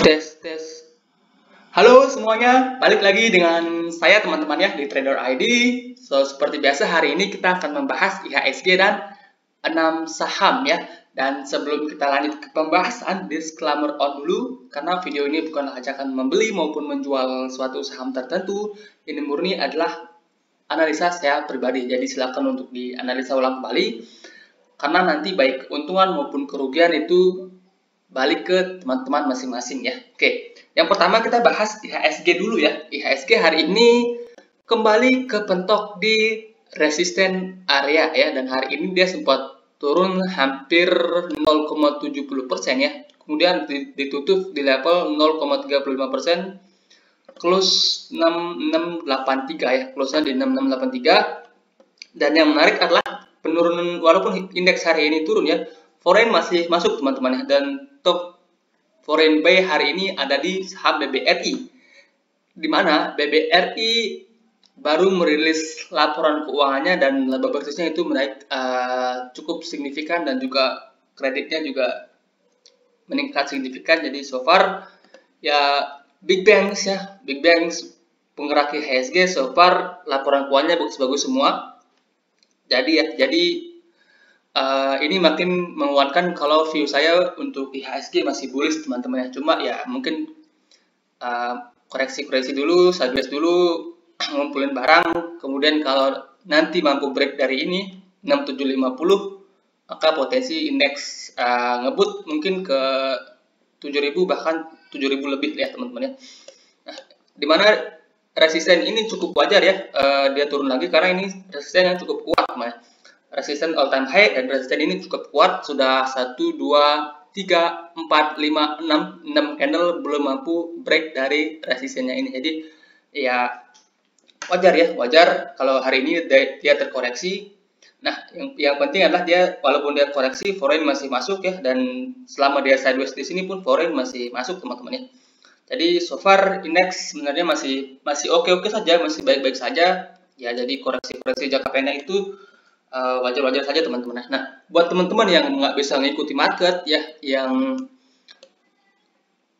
Tes, tes. Halo semuanya, balik lagi dengan saya teman-teman ya di Trader ID. Seperti biasa hari ini kita akan membahas IHSG dan 6 saham ya. Dan sebelum kita lanjut ke pembahasan, disclaimer on dulu, karena video ini bukanlah ajakan membeli maupun menjual suatu saham tertentu. Ini murni adalah analisa saya pribadi, jadi silakan untuk dianalisa ulang kembali. Karena nanti baik keuntungan maupun kerugian itu balik ke teman-teman masing-masing ya. Oke, yang pertama kita bahas IHSG dulu ya. IHSG hari ini kembali ke pentok di resisten area ya, dan hari ini dia sempat turun hampir 0,70% ya. Kemudian ditutup di level 0,35%, close 6683 ya, close-nya di 6683. Dan yang menarik adalah penurunan, walaupun indeks hari ini turun ya, foreign masih masuk teman-teman ya, dan top foreign buy hari ini ada di saham BBRI, di mana BBRI baru merilis laporan keuangannya dan laba bersihnya itu menaik cukup signifikan, dan juga kreditnya juga meningkat signifikan. Jadi so far ya big banks penggerak IHSG so far laporan keuangannya bagus-bagus semua. Jadi ini makin menguatkan kalau view saya untuk IHSG masih bullish teman-teman ya. Cuma ya mungkin koreksi-koreksi dulu, sideways dulu, ngumpulin barang. Kemudian kalau nanti mampu break dari ini 6750, maka potensi indeks ngebut mungkin ke 7000, bahkan 7000 lebih ya teman-teman ya. Nah, dimana resisten ini cukup wajar ya, dia turun lagi karena ini resisten yang cukup kuat teman. Resisten all time high dan resisten ini cukup kuat, sudah 1, 2, 3, 4, 5, 6 candle belum mampu break dari resistennya ini. Jadi ya wajar ya, wajar kalau hari ini dia terkoreksi. Nah, yang penting adalah dia walaupun dia koreksi, foreign masih masuk ya, dan selama dia sideways di sini pun foreign masih masuk teman-teman ya. Jadi so far indeks sebenarnya masih oke-oke saja, masih baik-baik saja ya. Jadi koreksi-koreksi jangka pendek itu wajar-wajar saja teman-teman. Nah, buat teman-teman yang nggak bisa mengikuti market ya, yang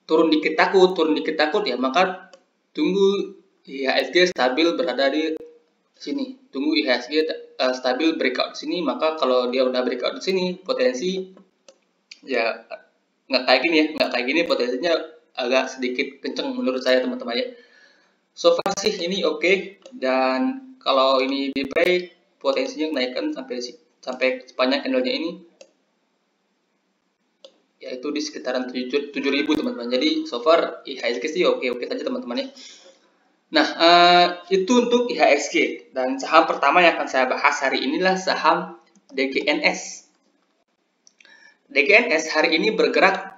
turun dikit takut ya, maka tunggu IHSG stabil berada di sini. Tunggu IHSG stabil breakout di sini, maka kalau dia udah breakout di sini, potensi ya nggak kayak gini potensinya agak sedikit kenceng menurut saya teman-teman ya. So far sih ini oke, dan kalau ini di break potensinya naikkan sampai sepanjang candlenya ini yaitu di sekitaran 7000 teman-teman. Jadi so far IHSG sih oke-oke saja teman-teman ya. Nah, itu untuk IHSG, dan saham pertama yang akan saya bahas hari inilah saham DGNS. DGNS hari ini bergerak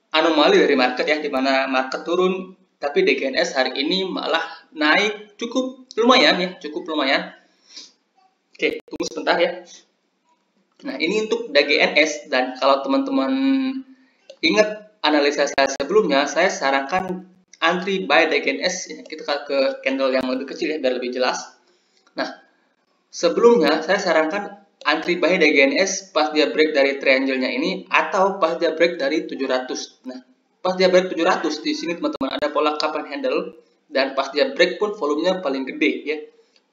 anomali dari market ya, dimana market turun tapi DGNS hari ini malah naik cukup lumayan ya, Oke, tunggu sebentar ya. Nah, ini untuk DGNS, dan kalau teman-teman ingat analisa saya sebelumnya, saya sarankan antri buy DGNS ya. Kita ke candle yang lebih kecil ya biar lebih jelas. Nah, sebelumnya saya sarankan antri buy DGNS pas dia break dari triangle-nya ini atau pas dia break dari 700. Nah, pas dia break 700 di sini teman-teman ada pola cup and handle, dan pas dia break pun volumenya paling gede ya.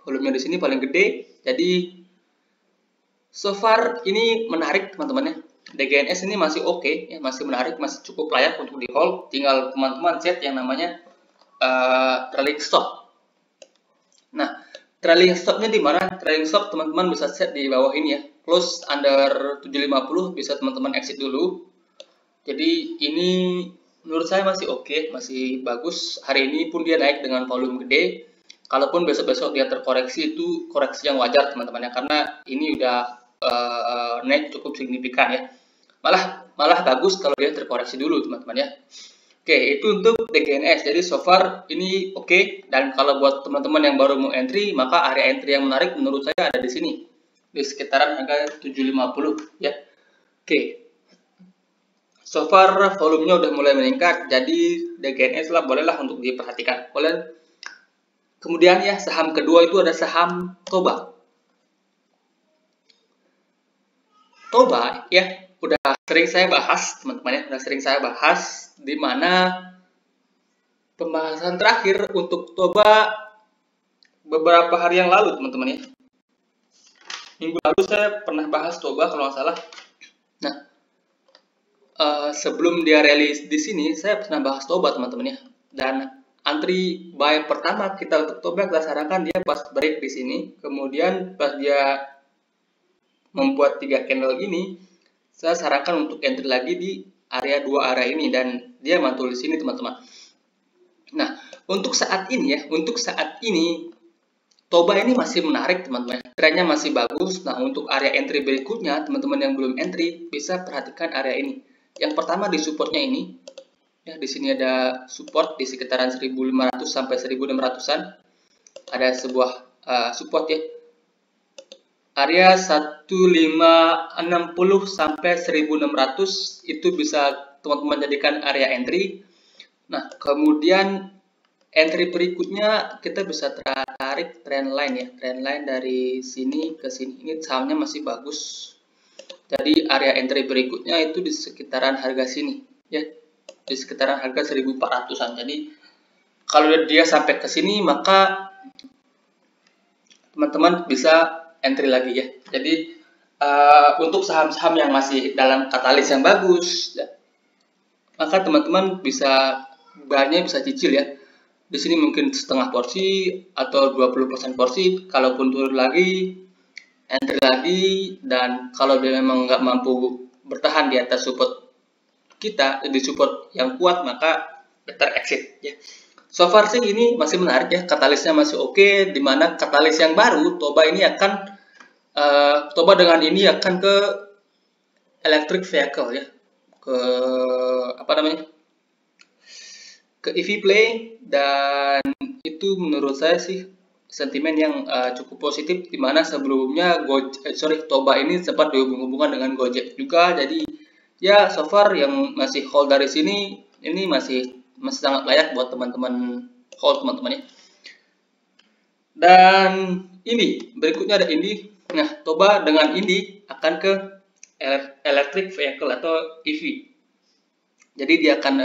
Volumenya di sini paling gede. Jadi so far ini menarik teman-teman ya. DGNS ini masih oke ya, masih menarik, masih cukup layak untuk di hold. Tinggal teman-teman set yang namanya trailing stop. Nah, trailing stopnya di mana? Trailing stop teman-teman bisa set di bawah ini ya. Close under 750 bisa teman-teman exit dulu. Jadi ini menurut saya masih oke, masih bagus. Hari ini pun dia naik dengan volume gede. Kalaupun besok-besok dia terkoreksi, itu koreksi yang wajar teman-teman ya, karena ini udah naik cukup signifikan ya. Malah bagus kalau dia terkoreksi dulu teman-teman ya. Oke, itu untuk DGNS. Jadi so far ini oke, dan kalau buat teman-teman yang baru mau entry, maka area entry yang menarik menurut saya ada di sini, di sekitaran harga 750 ya. Oke. So far volumenya udah mulai meningkat, jadi DGNS lah bolehlah untuk diperhatikan. Kemudian ya saham kedua itu ada saham Toba. Toba ya, udah sering saya bahas teman-teman ya, udah sering saya bahas di mana pembahasan terakhir untuk Toba beberapa hari yang lalu teman-teman ya. Minggu lalu saya pernah bahas Toba kalau nggak salah. Nah, sebelum dia rilis di sini saya pernah bahas Toba teman-teman ya. Dan antri buy pertama kita untuk Toba kita sarankan dia pas break di sini, kemudian pas dia membuat 3 candle ini, saya sarankan untuk entry lagi di area 2 area ini dan dia mantul di sini teman-teman. Nah, untuk saat ini Toba ini masih menarik teman-teman. Trennya masih bagus. Nah, untuk area entry berikutnya, teman-teman yang belum entry bisa perhatikan area ini. Yang pertama di supportnya ini, ya di sini ada support di sekitaran 1.500 sampai 1.600-an. Ada sebuah support ya. Area 1560 sampai 1.600 itu bisa teman-teman jadikan area entry. Nah, kemudian entry berikutnya kita bisa tarik trendline ya, trendline dari sini ke sini. Ini sahamnya masih bagus. Jadi area entry berikutnya itu di sekitaran harga sini ya, di sekitaran harga 1.400-an. Jadi kalau dia sampai ke sini maka teman-teman bisa entry lagi ya. Jadi untuk saham-saham yang masih dalam katalis yang bagus, ya, maka teman-teman bisa banyak bisa cicil ya. Di sini mungkin setengah porsi atau 20% porsi. Kalaupun turun lagi, entry lagi. Dan kalau dia memang nggak mampu bertahan di atas support kita, di support yang kuat, maka better exit ya. So far sih ini masih menarik ya, katalisnya masih oke. Dimana katalis yang baru Toba ini akan Toba dengan ini akan ke electric vehicle ya, ke apa namanya, ke EV play. Dan itu menurut saya sih sentimen yang cukup positif, dimana sebelumnya Toba ini sempat dihubung-hubungkan dengan Gojek juga. Jadi ya so far yang masih hold dari sini ini masih sangat layak buat teman-teman hold teman-teman ya. Dan ini berikutnya ada ini. Nah, Toba dengan ini akan ke electric vehicle atau EV. Jadi dia akan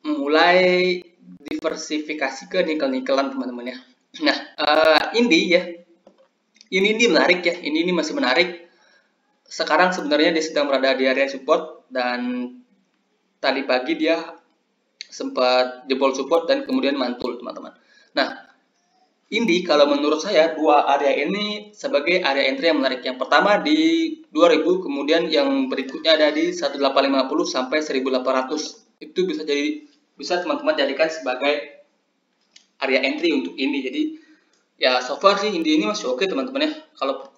mulai diversifikasi ke nikel-nikelan teman-teman ya. Nah, ini ya, ini menarik ya, ini masih menarik. Sekarang sebenarnya dia sedang berada di area support dan tadi pagi dia sempat jebol support dan kemudian mantul teman-teman. Nah, ini kalau menurut saya dua area ini sebagai area entry yang menarik. Yang pertama di 2000, kemudian yang berikutnya ada di 1850 sampai 1800. Itu bisa teman-teman jadikan sebagai area entry untuk ini. Jadi ya so far sih ini masih oke teman-teman ya.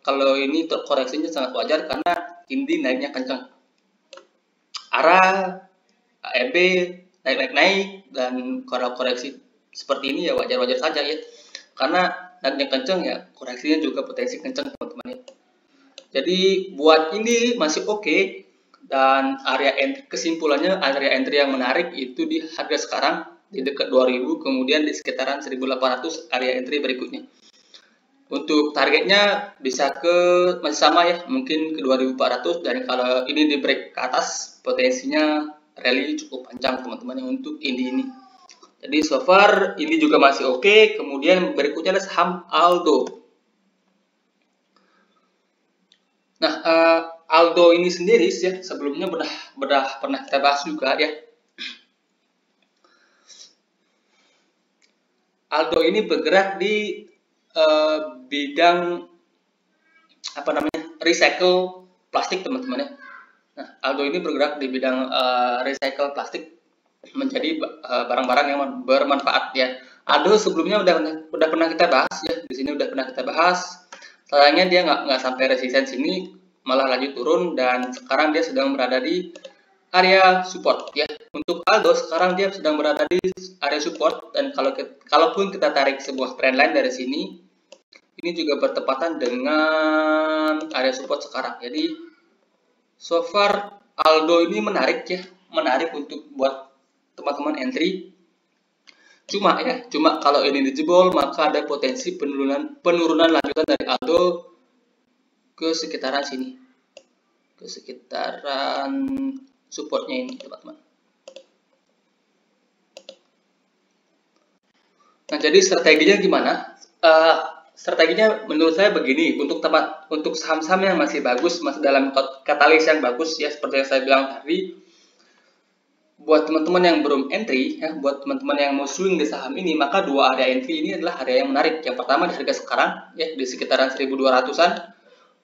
Kalau ini terkoreksinya sangat wajar karena ini naiknya kencang. Arah AEB naik dan kalau koreksi seperti ini ya wajar-wajar saja ya. Karena naiknya kencang ya koreksinya juga potensi kencang teman-teman ya. Jadi buat ini masih oke. Dan area entry, kesimpulannya area entry yang menarik itu di harga sekarang di dekat 2000, kemudian di sekitaran 1800 area entry berikutnya. Untuk targetnya bisa ke masih sama ya, mungkin ke 2400. Dan kalau ini di break ke atas potensinya rally cukup panjang teman-teman untuk ini. Jadi so far ini juga masih oke. Kemudian berikutnya ada saham Aldo. Nah, Aldo ini sendiri ya sebelumnya pernah kita bahas juga ya. Aldo ini bergerak di bidang apa namanya, recycle plastik teman-teman ya. Nah, Aldo ini bergerak di bidang recycle plastik menjadi barang-barang yang bermanfaat ya. Aldo sebelumnya udah pernah kita bahas ya, di sini udah pernah kita bahas. Sayangnya dia nggak sampai resistance ini, malah lanjut turun dan sekarang dia sedang berada di area support ya. Untuk Aldo sekarang dia sedang berada di area support dan kalaupun kita tarik sebuah trendline dari sini, ini juga bertepatan dengan area support sekarang. Jadi so far Aldo ini menarik ya, menarik untuk buat teman-teman entry. Cuma kalau ini dijebol maka ada potensi penurunan lanjutan dari Aldo ke sekitaran sini, ke sekitaran supportnya ini teman-teman. Nah, jadi strateginya gimana? Strateginya menurut saya begini, untuk saham-saham yang masih bagus, masih dalam katalis yang bagus ya, seperti yang saya bilang tadi, buat teman-teman yang belum entry ya, buat teman-teman yang mau swing di saham ini, maka dua area entry ini adalah area yang menarik. Yang pertama di harga sekarang ya, di sekitaran 1200-an.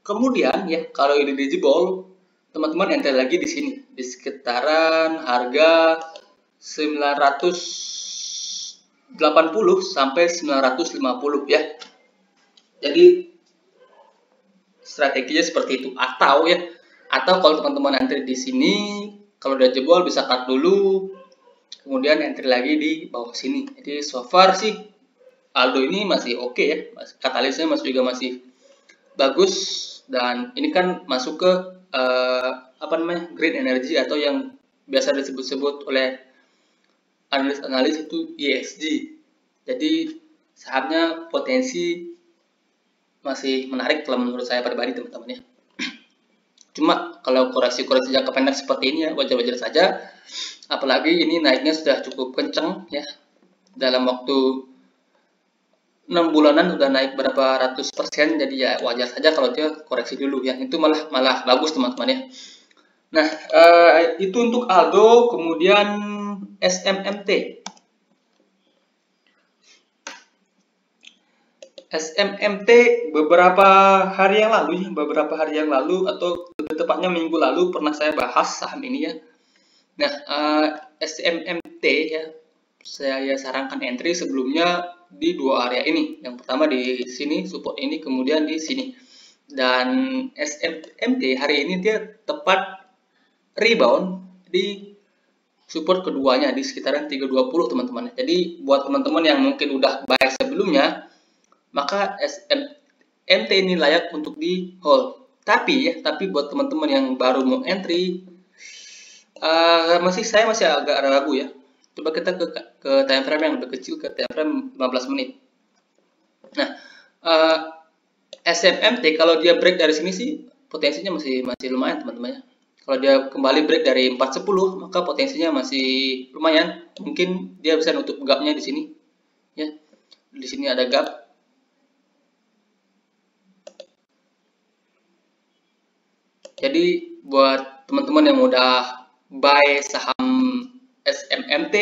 Kemudian ya, kalau ini dijebol, teman-teman entry lagi di sini, di sekitaran harga 980 sampai 950 ya. Jadi strateginya seperti itu. Atau kalau teman-teman entry di sini, kalau udah jebol bisa cut dulu, kemudian entry lagi di bawah sini. Jadi so far sih Aldo ini masih oke ya, katalisnya juga masih bagus, dan ini kan masuk ke green energy atau yang biasa disebut-sebut oleh analis itu ESG. Jadi sahamnya potensi masih menarik kalau menurut saya pribadi teman-teman ya. Cuma kalau koreksi-koreksi jangka pendek seperti ini ya wajar-wajar saja. Apalagi ini naiknya sudah cukup kenceng ya. Dalam waktu 6 bulanan udah naik berapa ratus persen, jadi ya wajar saja kalau dia koreksi dulu ya. Itu malah bagus teman-teman ya. Nah, itu untuk Aldo. Kemudian SMMT. SMMT beberapa hari yang lalu atau lebih tepatnya minggu lalu pernah saya bahas saham ini ya. Nah, SMMT ya, saya sarankan entry sebelumnya di dua area ini. Yang pertama di sini, support ini, kemudian di sini. Dan SMMT hari ini dia tepat rebound di support keduanya di sekitaran 320 teman-teman. Jadi buat teman-teman yang mungkin udah buy sebelumnya, maka SMMT ini layak untuk di hold. Tapi buat teman-teman yang baru mau entry, saya masih agak ragu ya. Coba kita ke time frame yang lebih kecil, ke time frame 15 menit. Nah, SMMT kalau dia break dari sini sih potensinya masih lumayan teman-teman ya. Kalau dia kembali break dari 410, maka potensinya masih lumayan. Mungkin dia bisa nutup gapnya di sini ya. Di sini ada gap. Jadi buat teman-teman yang udah buy saham SMMT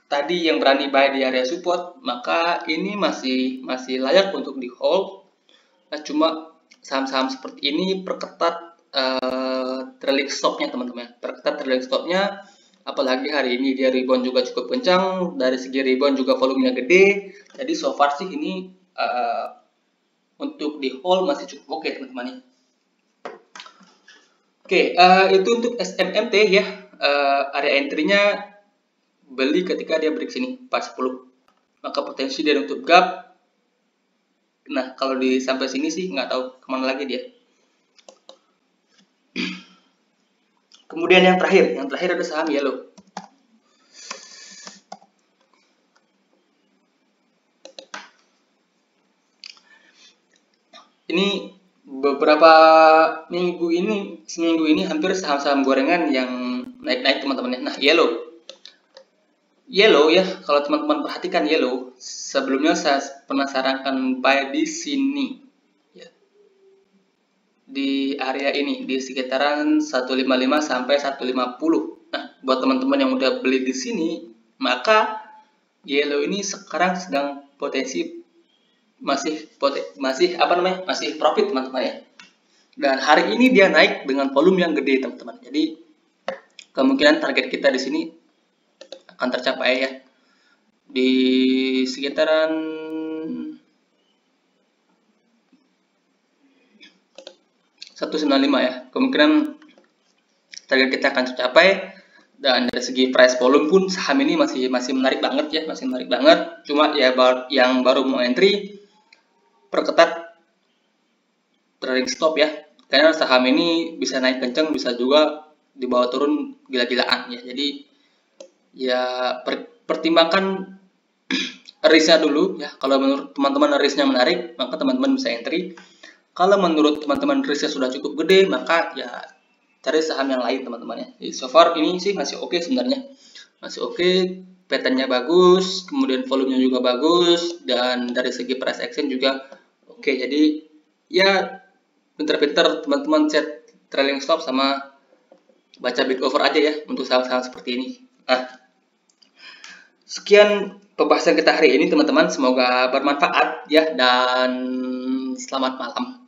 tadi, yang berani buy di area support, maka ini masih layak untuk di hold. Nah, cuma saham-saham seperti ini perketat trailing stopnya teman-teman. Perketat trailing stopnya, apalagi hari ini dia rebound juga cukup kencang. Dari segi rebound juga volumenya gede. Jadi so far sih ini untuk di hold masih cukup oke teman-teman. Oke, itu untuk SMMT ya. Area entry-nya beli ketika dia break sini 410. Maka potensi dia untuk gap. Nah, kalau sampai sini sih nggak tahu kemana lagi dia. Kemudian yang terakhir ada saham Yellow. Ini beberapa seminggu ini hampir saham-saham gorengan yang naik-naik teman-teman. Nah, Yellow ya, kalau teman-teman perhatikan Yellow, sebelumnya saya pernah sarankan buy di sini ya. Di area ini di sekitaran 155 sampai 150. Nah, buat teman-teman yang udah beli di sini, maka Yellow ini sekarang sedang potensi masih profit teman-teman ya. Dan hari ini dia naik dengan volume yang gede teman-teman. Jadi kemungkinan target kita di sini akan tercapai ya, di sekitaran 195 ya. Kemungkinan target kita akan tercapai. Dan dari segi price volume pun saham ini masih menarik banget ya, Cuma ya yang baru mau entry, perketat trailing stop ya. Karena saham ini bisa naik kencang, bisa juga dibawa turun gila-gilaan ya. Jadi ya pertimbangkan risknya dulu ya. Kalau menurut teman-teman risknya menarik, maka teman-teman bisa entry. Kalau menurut teman-teman risknya sudah cukup gede, maka ya cari saham yang lain teman-teman ya. Jadi so far ini sih masih oke sebenarnya. Masih oke, patternnya bagus, kemudian volumenya juga bagus, dan dari segi price action juga oke. Jadi ya pinter-pinter teman-teman set trailing stop sama baca big over aja ya untuk saham-saham seperti ini. Nah, sekian pembahasan kita hari ini teman-teman, semoga bermanfaat ya, dan selamat malam.